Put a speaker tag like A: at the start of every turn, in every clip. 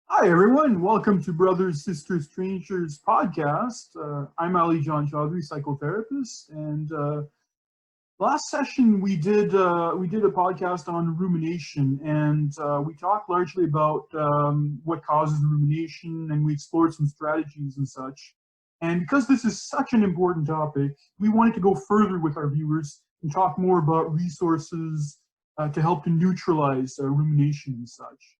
A: Hi, everyone. Welcome to Brothers, Sisters, Strangers podcast. I'm Ali John Chaudhary, psychotherapist, and last session we did a podcast on rumination, and we talked largely about what causes rumination, and we explored some strategies and such. And because this is such an important topic, we wanted to go further with our viewers and talk more about resources to help to neutralize rumination and such.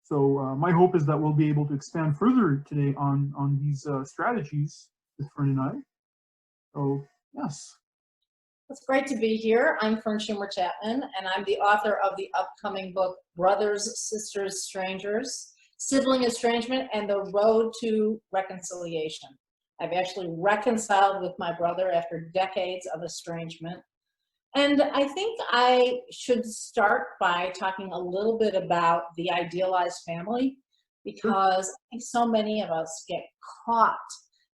A: So my hope is that we'll be able to expand further today on these strategies with Fern and I. So yes.
B: It's great to be here. I'm Fern Schumer Chapman, and I'm the author of the upcoming book, Brothers, Sisters, Strangers, Sibling Estrangement, and the Road to Reconciliation. I've actually reconciled with my brother after decades of estrangement. And I think I should start by talking a little bit about the idealized family,
A: Sure.
B: because I think so many of us get caught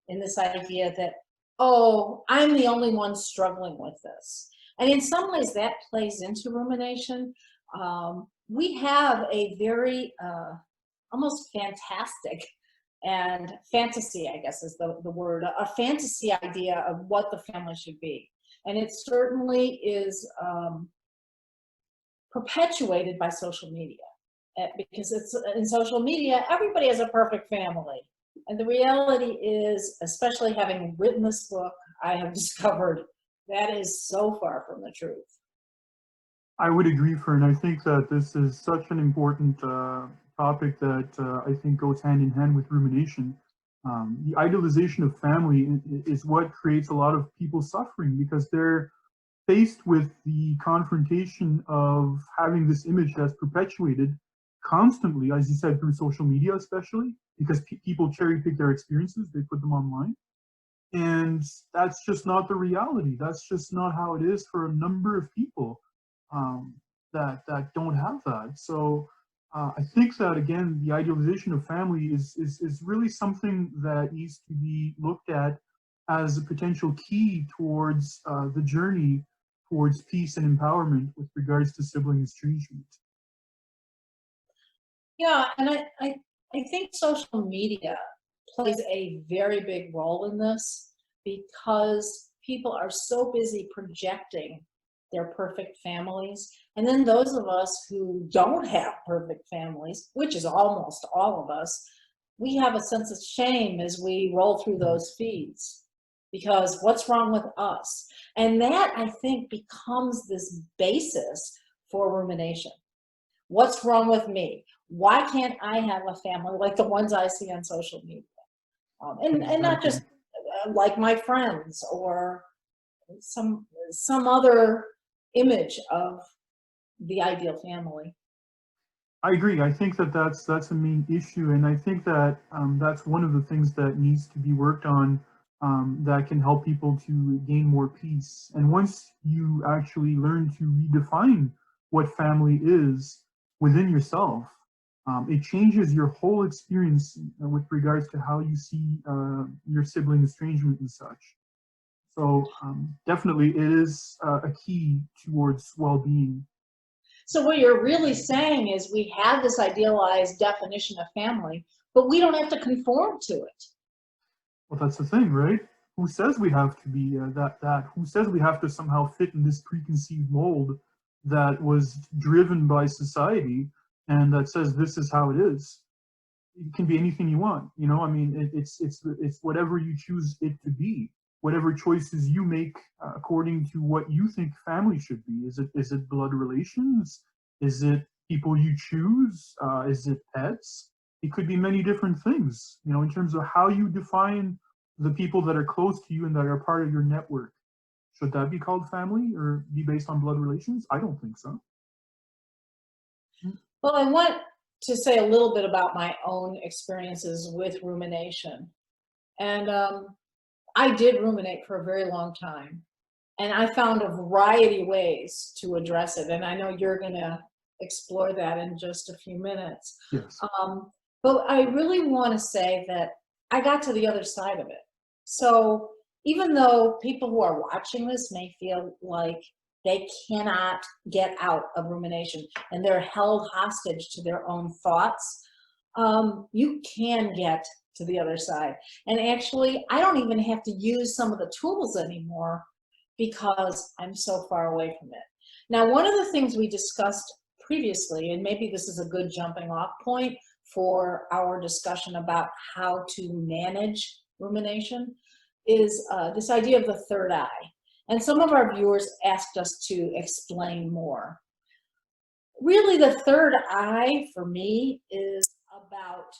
B: in this idea that, oh, I'm the only one struggling with this. And in some ways that plays into rumination. We have a very almost fantastic and fantasy, I guess is the word, a fantasy idea of what the family should be. And it certainly is perpetuated by social media. Because it's in social media, everybody has a perfect family. And the reality is, especially having written this book, I have discovered that is so far from the truth.
A: I would agree, Fern. I think that this is such an important topic that I think goes hand in hand with rumination. The idealization of family is what creates a lot of people suffering because they're faced with the confrontation of having this image that's perpetuated constantly, as you said, through social media, especially because people cherry pick their experiences, they put them online. And that's just not the reality. That's just not how it is for a number of people um, that don't have that. So I think that again, the idealization of family is really something that needs to be looked at as a potential key towards the journey towards peace and empowerment with regards to sibling estrangement.
B: Yeah, and I think social media plays a very big role in this because people are so busy projecting their perfect families. And then those of us who don't have perfect families, which is almost all of us, we have a sense of shame as we roll through those feeds because what's wrong with us? And that, I think, becomes this basis for rumination. What's wrong with me? Why can't I have a family like the ones I see on social media? And not
A: Exactly.
B: just like my friends or some other image of the ideal family.
A: I agree. I think that that's a main issue, and I think that that's one of the things that needs to be worked on that can help people to gain more peace. And once you actually learn to redefine what family is within yourself, it changes your whole experience with regards to how you see your sibling estrangement and such. So definitely, it is a key towards well-being.
B: So what you're really saying is we have this idealized definition of family, but we don't have to conform to it.
A: Well, that's the thing, right? Who says we have to be that? Who says we have to somehow fit in this preconceived mold that was driven by society and that says this is how it is? It can be anything you want, you know. I mean, it's whatever you choose it to be, whatever choices you make according to what you think family should be. Is it blood relations? Is it people you choose? Is it pets? It could be many different things, you know, in terms of how you define the people that are close to you and that are part of your network. Should that be called family or be based on blood relations? I don't think so.
B: Well, I want to say a little bit about my own experiences with rumination. And I did ruminate for a very long time. And I found a variety of ways to address it. And I know you're going to explore that in just a few minutes.
A: Yes.
B: But I really want to say that I got to the other side of it. So even though people who are watching this may feel like they cannot get out of rumination and they're held hostage to their own thoughts, you can get to the other side. And actually, I don't even have to use some of the tools anymore because I'm so far away from it. Now, one of the things we discussed previously, and maybe this is a good jumping off point for our discussion about how to manage rumination, is this idea of the third eye. And some of our viewers asked us to explain more. Really, the third eye for me is about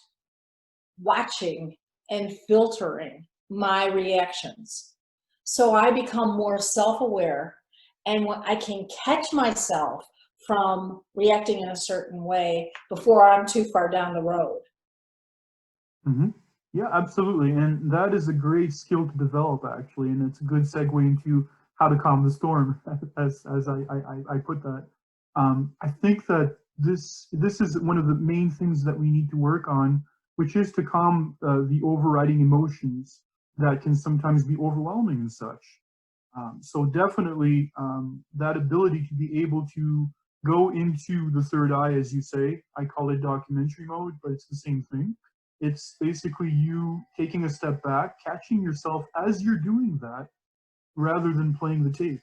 B: watching and filtering my reactions. So I become more self-aware, and when I can catch myself from reacting in a certain way before I'm too far down the road.
A: Hmm. Yeah, absolutely. And that is a great skill to develop, actually. And it's a good segue into how to calm the storm, as I put that. I think that this is one of the main things that we need to work on, which is to calm the overriding emotions that can sometimes be overwhelming and such. So definitely that ability to be able to go into the third eye, as you say, I call it documentary mode, but it's the same thing. It's basically you taking a step back, catching yourself as you're doing that, rather than playing the tape.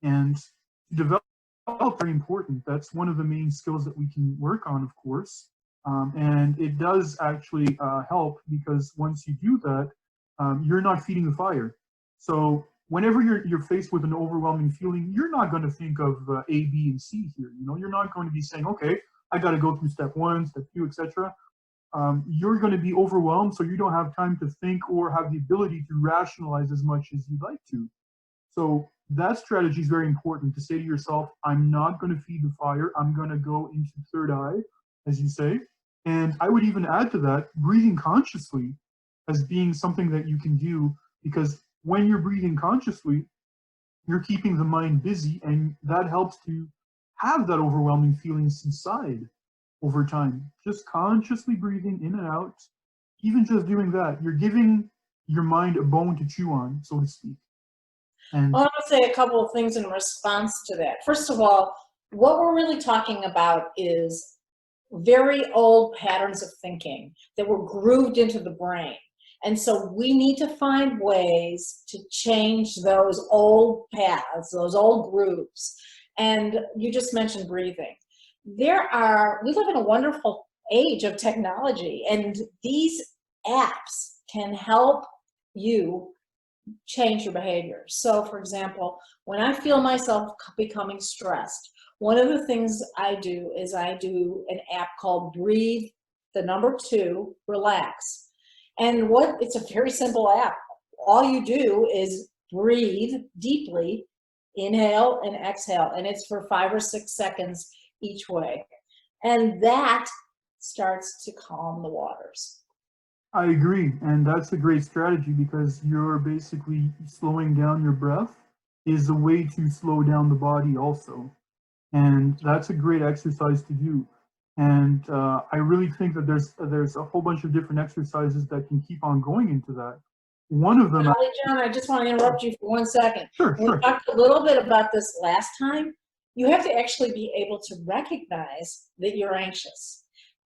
A: And to develop very important. That's one of the main skills that we can work on, of course. And it does actually help because once you do that, you're not feeding the fire. So whenever you're faced with an overwhelming feeling, you're not going to think of A, B, and C here. You know, you're not going to be saying, okay, I got to go through step one, step two, etc. You're going to be overwhelmed, so you don't have time to think or have the ability to rationalize as much as you'd like to. So that strategy is very important to say to yourself, I'm not going to feed the fire. I'm going to go into third eye, as you say. And I would even add to that, breathing consciously as being something that you can do, because when you're breathing consciously, you're keeping the mind busy, and that helps to have that overwhelming feeling subside over time. Just consciously breathing in and out, even just doing that, you're giving your mind a bone to chew on, so to speak. And
B: Well, I want to say a couple of things in response to that. First of all, what we're really talking about is very old patterns of thinking that were grooved into the brain. And so we need to find ways to change those old paths, those old grooves. And you just mentioned breathing. We live in a wonderful age of technology, and these apps can help you change your behavior. So for example, when I feel myself becoming stressed, one of the things I do is I do an app called Breathe, the number 2, Relax. And it's a very simple app. All you do is breathe deeply, inhale and exhale, and it's for 5 or 6 seconds each way. And that starts to calm the waters.
A: I agree, and that's a great strategy because you're basically slowing down your breath is a way to slow down the body also, and that's a great exercise to do. And I really think that there's a whole bunch of different exercises that can keep on going into that. One of them,
B: Holly John, I just want to interrupt you for 1 second.
A: sure,
B: We
A: sure,
B: talked a little bit about this last time. You have to actually be able to recognize that you're anxious.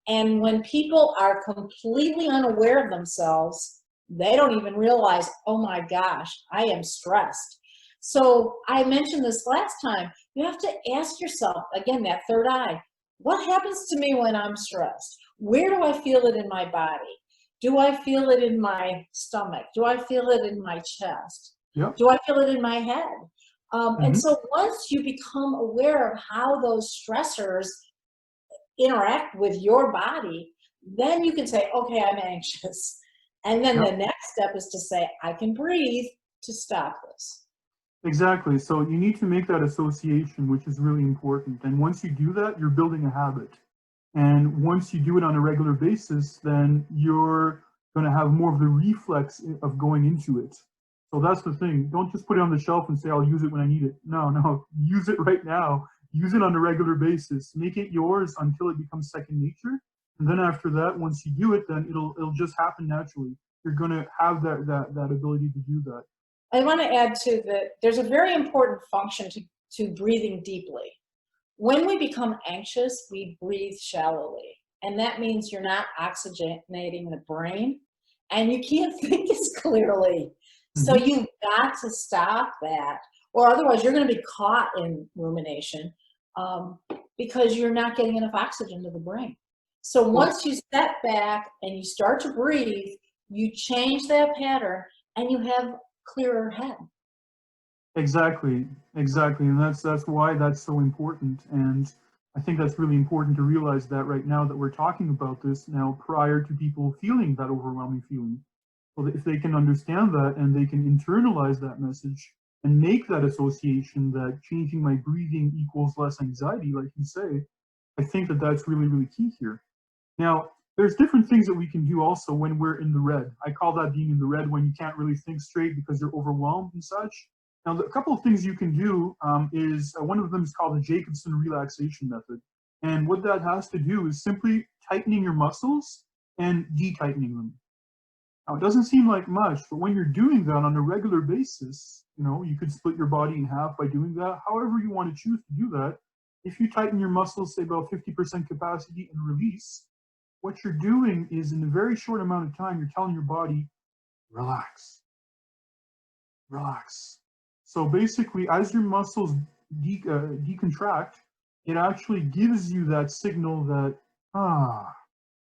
B: And when people are completely unaware of themselves, they don't even realize, oh my gosh, I am stressed. So I mentioned this last time. You have to ask yourself, again, that third eye, what happens to me when I'm stressed? Where do I feel it in my body? Do I feel it in my stomach? Do I feel it in my chest?
A: yep,
B: Do I feel it in my head? And
A: hmm,
B: so once you become aware of how those stressors interact with your body, then you can say, okay, I'm anxious. And then
A: yep.
B: the next step is to say, I can breathe to stop this.
A: Exactly. So you need to make that association, which is really important. And once you do that, you're building a habit. And once you do it on a regular basis, then you're going to have more of the reflex of going into it. So that's the thing. Don't just put it on the shelf and say, I'll use it when I need it. No, no, use it right now. Use it on a regular basis. Make it yours until it becomes second nature. And then after that, once you do it, then it'll just happen naturally. You're going to have that ability to do that.
B: I want to add to that there's a very important function to breathing deeply. When we become anxious, we breathe shallowly. and that means you're not oxygenating the brain, and you can't think as clearly. So
A: Mhm.
B: you've got to stop that, or otherwise you're going to be caught in rumination, um, because you're not getting enough oxygen to the brain. So
A: Well,
B: once you step back and you start to breathe, you change that pattern and you have clearer head.
A: exactly, exactly, and that's why that's so important. And I think that's really important to realize that right now that we're talking about this now, prior to people feeling that overwhelming feeling. Well, if they can understand that and they can internalize that message and make that association that changing my breathing equals less anxiety, like you say, I think that that's really, really key here. Now, there's different things that we can do also when we're in the red. I call that being in the red when you can't really think straight because you're overwhelmed and such. Now, a couple of things you can do is one of them is called the Jacobson relaxation method. And what that has to do is simply tightening your muscles and detightening them. Now, it doesn't seem like much, but when you're doing that on a regular basis, you could split your body in half by doing that, however you want to choose to do that. If you tighten your muscles, say about 50% capacity and release, what you're doing is in a very short amount of time, you're telling your body, relax, relax. So basically, as your muscles decontract, it actually gives you that signal that,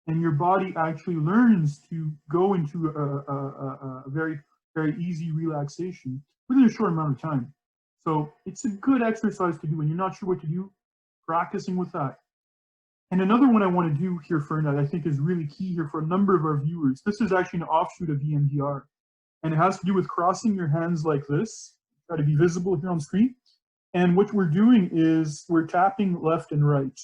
A: and your body actually learns to go into a very, very easy relaxation within a short amount of time. So it's a good exercise to do. When you're not sure what to do, practicing with that. And another one I want to do here, Fernand, I think is really key here for a number of our viewers. This is actually an offshoot of EMDR, and it has to do with crossing your hands like this. Try to be visible here on screen. And what we're doing is we're tapping left and right.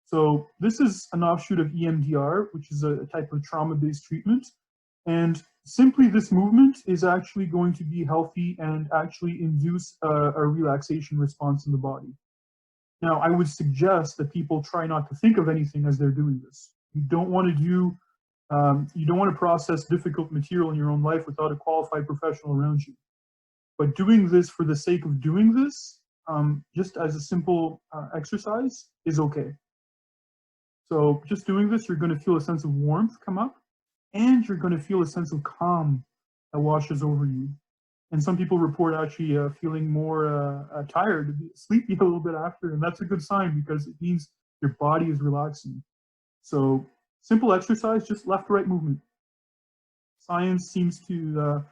A: So this is an offshoot of EMDR, which is a type of trauma-based treatment. And simply this movement is actually going to be healthy and actually induce a relaxation response in the body. Now, I would suggest that people try not to think of anything as they're doing this. You don't want to you don't want to process difficult material in your own life without a qualified professional around you. But doing this for the sake of doing this, just as a simple exercise, is okay. So just doing this, you're going to feel a sense of warmth come up, and you're going to feel a sense of calm that washes over you. And some people report actually feeling more tired, sleepy a little bit after, and that's a good sign because it means your body is relaxing. So simple exercise, just left-right movement. Science seems to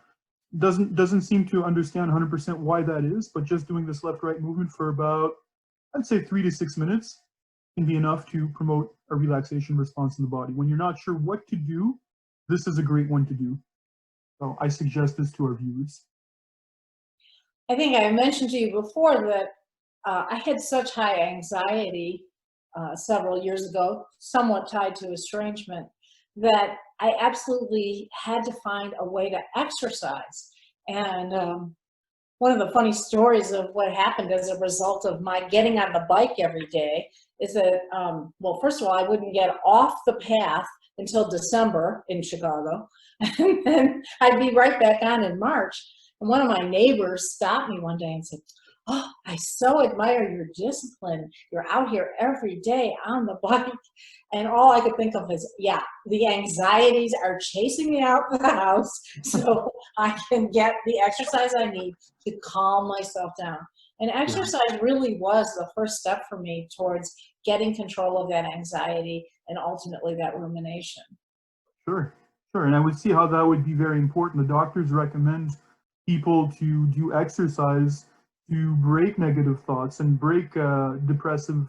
A: doesn't seem to understand 100% why that is, but just doing this left-right movement for about, I'd say, 3 to 6 minutes can be enough to promote a relaxation response in the body. When you're not sure what to do, this is a great one to do. So I suggest this to our viewers.
B: I think I mentioned to you before that I had such high anxiety several years ago, somewhat tied to estrangement, that I absolutely had to find a way to exercise. And one of the funny stories of what happened as a result of my getting on the bike every day is that, well, first of all, I wouldn't get off the path until December in Chicago, and then I'd be right back on in March. And one of my neighbors stopped me one day and said, "Oh, I so admire your discipline. You're out here every day on the bike." And all I could think of is, yeah, the anxieties are chasing me out of the house so I can get the exercise I need to calm myself down. And
A: Yeah,
B: exercise really was the first step for me towards getting control of that anxiety and ultimately that rumination.
A: sure, sure. And I would see how that would be very important. The doctors recommend people to do exercise to break negative thoughts and break depressive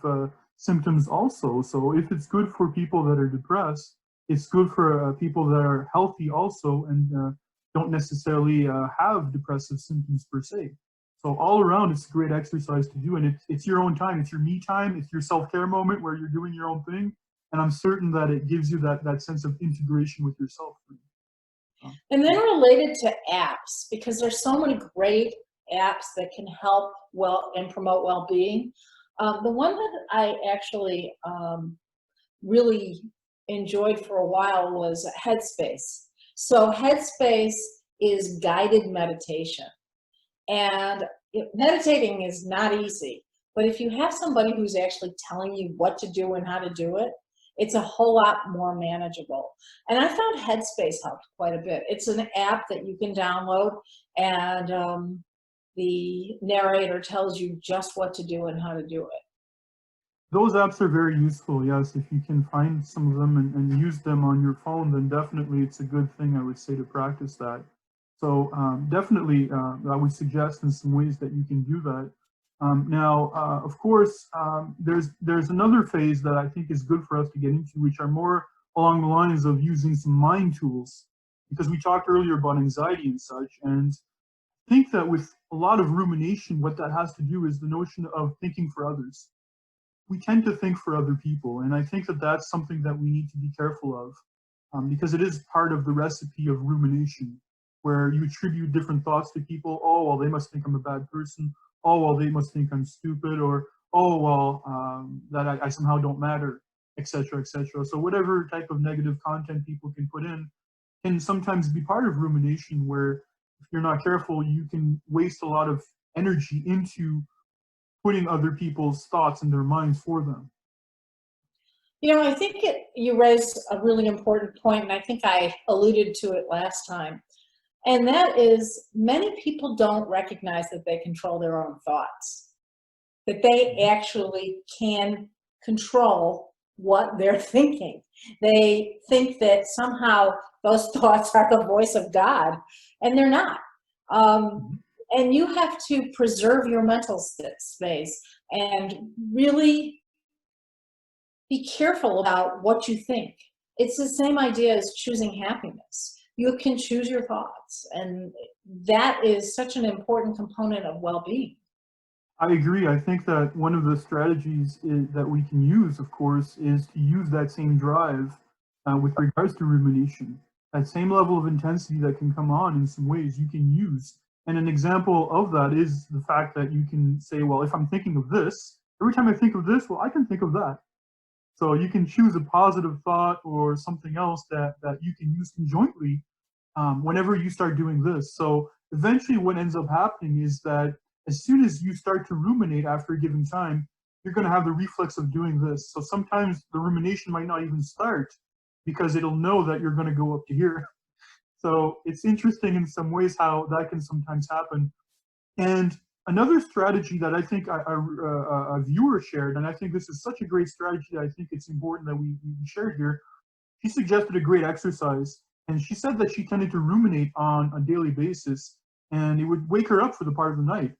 A: symptoms also. So if it's good for people that are depressed, it's good for people that are healthy also and don't necessarily have depressive symptoms per se. So all around, it's a great exercise to do, and it's your own time. It's your me time. It's your self-care moment where you're doing your own thing, and I'm certain that it gives you that sense of integration with yourself.
B: And then related to apps, because there's so many great apps that can help well and promote well-being. The one that I actually really enjoyed for a while was Headspace. So Headspace is guided meditation. And meditating is not easy, but if you have somebody who's actually telling you what to do and how to do it, it's a whole lot more manageable. And I found Headspace helped quite a bit. It's an app that you can download, and the narrator tells you just what to do and how to do it.
A: Those apps are very useful, yes. If you can find some of them and use them on your phone, then definitely it's a good thing, I would say, to practice that. So definitely, I would suggest in some ways that you can do that. Now, of course, there's another phase that I think is good for us to get into, which are more along the lines of using some mind tools, because we talked earlier about anxiety and such, and I think that with a lot of rumination, what that has to do is the notion of thinking for others. We tend to think for other people, and I think that that's something that we need to be careful of, because it is part of the recipe of rumination, where you attribute different thoughts to people. Oh, well, they must think I'm a bad person. Oh, well, they must think I'm stupid, or oh, well, that I somehow don't matter, etc., etc. So whatever type of negative content people can put in can sometimes be part of rumination, where if you're not careful, you can waste a lot of energy into putting other people's thoughts in their minds for them.
B: I think you raised a really important point, and I think I alluded to it last time. And that is, many people don't recognize that they control their own thoughts, that they actually can control what they're thinking. They think that somehow those thoughts are the voice of God, and they're not. And you have to preserve your mental space and really be careful about what you think. It's the same idea as choosing happiness. You can choose your thoughts, and that is such an important component of well-being.
A: I agree. I think that one of the strategies that we can use, of course, is to use that same drive with regards to rumination. That same level of intensity that can come on in some ways you can use. And an example of that is the fact that you can say, well, if I'm thinking of this, every time I think of this, well, I can think of that. So you can choose a positive thought or something else that you can use conjointly whenever you start doing this. So eventually what ends up happening is that as soon as you start to ruminate after a given time, you're going to have the reflex of doing this. So sometimes the rumination might not even start because it'll know that you're going to go up to here. So it's interesting in some ways how that can sometimes happen. And another strategy that I think a viewer shared, and I think this is such a great strategy that I think it's important that we shared here. She suggested a great exercise, and she said that she tended to ruminate on a daily basis, and it would wake her up for the part of the night.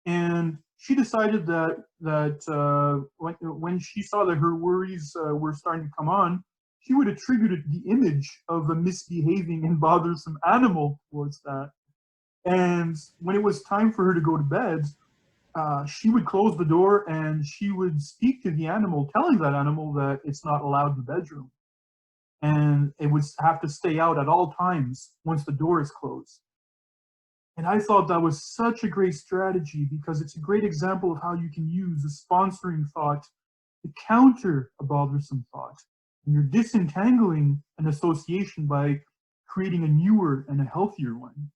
A: And she decided that when she saw that her worries were starting to come on, she would attribute the image of a misbehaving and bothersome animal towards that. And when it was time for her to go to bed, she would close the door and she would speak to the animal, telling that animal that it's not allowed in the bedroom. And it would have to stay out at all times once the door is closed. And I thought that was such a great strategy because it's a great example of how you can use a sponsoring thought to counter a bothersome thought. And you're disentangling an association by creating a newer and a healthier one.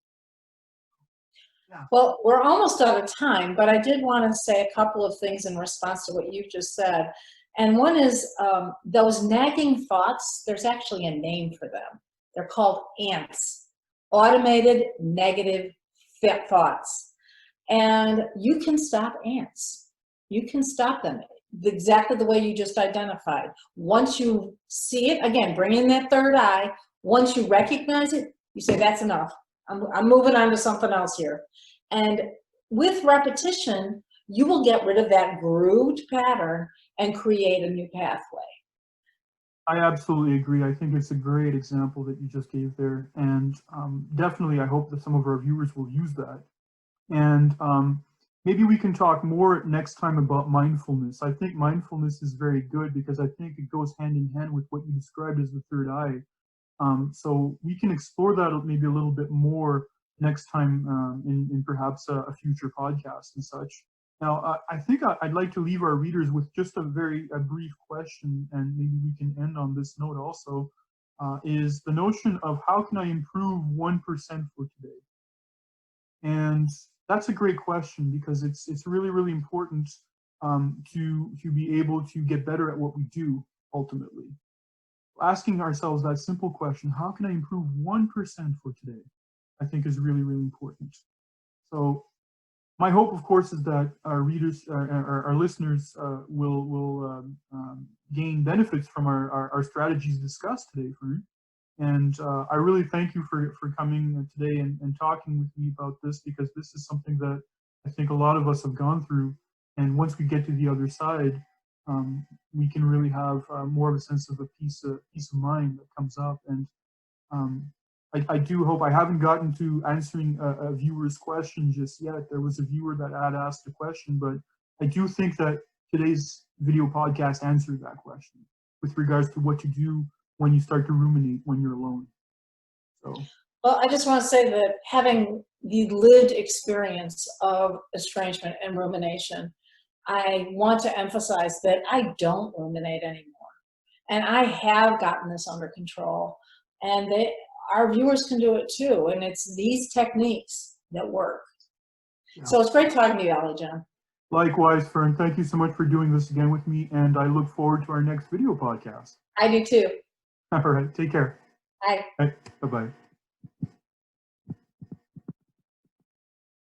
A: Yeah.
B: Well, we're almost out of time, but I did want to say a couple of things in response to what you just said. And one is those nagging thoughts, there's actually a name for them. They're called ants, automated negative thoughts. And you can stop ants. You can stop them exactly the way you just identified. Once you see it, again, bring in that third eye. Once you recognize it, you say, that's enough. I'm moving on to something else here. And with repetition, you will get rid of that grooved pattern and create a new pathway.
A: I absolutely agree. I think it's a great example that you just gave there. And definitely, I hope that some of our viewers will use that. And maybe we can talk more next time about mindfulness. I think mindfulness is very good because I think it goes hand in hand with what you described as the third eye. So we can explore that maybe a little bit more next time in perhaps a future podcast and such. Now, I think I'd like to leave our readers with just a brief question, and maybe we can end on this note also, is the notion of how can I improve 1% for today? And that's a great question because it's really, really important to be able to get better at what we do ultimately. asking ourselves that simple question, how can I improve 1% for today? I think is really, really important. So my hope, of course, is that our readers, our listeners will gain benefits from our strategies discussed today, Fern. And I really thank you for coming today and talking with me about this, because this is something that I think a lot of us have gone through. And once we get to the other side, we can really have more of a sense of a peace of mind that comes up. And I do hope, I haven't gotten to answering a viewer's question just yet. There was a viewer that had asked a question, but I do think that today's video podcast answered that question with regards to what to do when you start to ruminate when you're alone. So,
B: well, I just want to say that having the lived experience of estrangement and rumination, I want to emphasize that I don't ruminate anymore. And I have gotten this under control. And our viewers can do it too. And it's these techniques that work.
A: yeah.
B: So it's great talking to you, Ali John.
A: Likewise, Fern, thank you so much for doing this again with me. And I look forward to our next video podcast.
B: I do too.
A: All right, take care.
B: Bye.
A: Bye-bye.